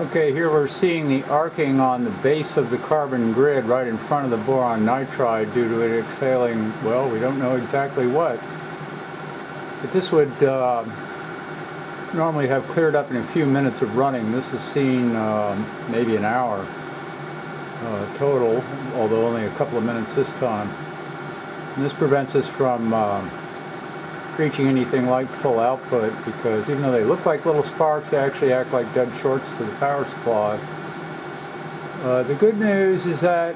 Okay, here we're seeing the arcing on the base of the carbon grid right in front of the boron nitride due to it exhaling, well, we don't know exactly what. But this would normally have cleared up in a few minutes of running. This is seen maybe an hour total, although only a couple of minutes this time. And this prevents us from reaching anything like full output, because even though they look like little sparks, they actually act like dead shorts to the power supply. The good news is that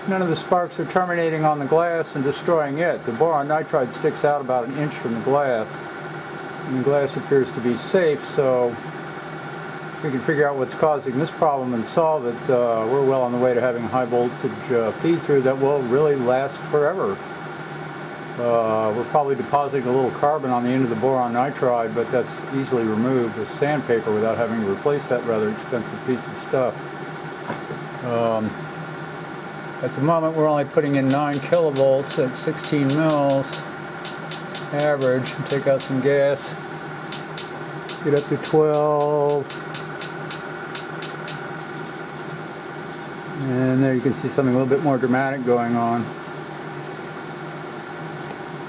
none of the sparks are terminating on the glass and destroying it. The boron nitride sticks out about an inch from the glass, and the glass appears to be safe, so if we can figure out what's causing this problem and solve it, we're well on the way to having a high voltage feed-through that will really last forever. We're probably depositing a little carbon on the end of the boron nitride, but that's easily removed with sandpaper without having to replace that rather expensive piece of stuff. At the moment we're only putting in 9 kilovolts at 16 mils average. Take out some gas, get up to 12, and there you can see something a little bit more dramatic going on.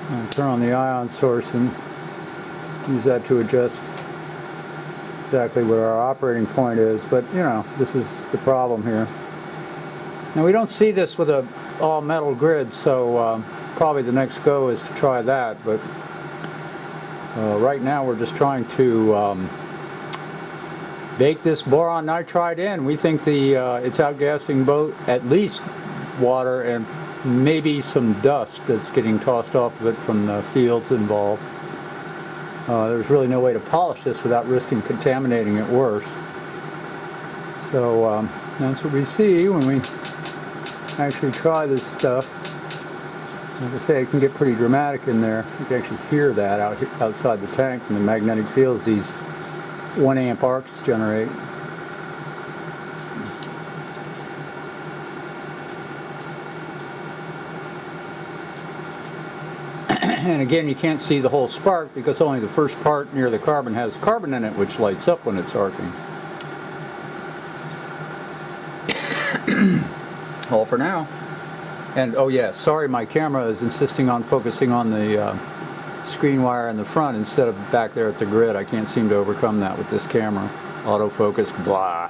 I'll turn on the ion source and use that to adjust exactly where our operating point is, but you know, this is the problem here. Now we don't see this with a all metal grid, so probably the next go is to try that, but right now we're just trying to bake this boron nitride in. We think it's outgassing both at least water and maybe some dust that's getting tossed off of it from the fields involved. There's really no way to polish this without risking contaminating it worse. So that's what we see when we actually try this stuff. Like I say, it can get pretty dramatic in there. You can actually hear that outside the tank and the magnetic fields these 1 amp arcs generate. And again, you can't see the whole spark because only the first part near the carbon has carbon in it, which lights up when it's arcing. All for now. And oh yeah, sorry, my camera is insisting on focusing on the screen wire in the front instead of back there at the grid. I can't seem to overcome that with this camera. Autofocus, blah.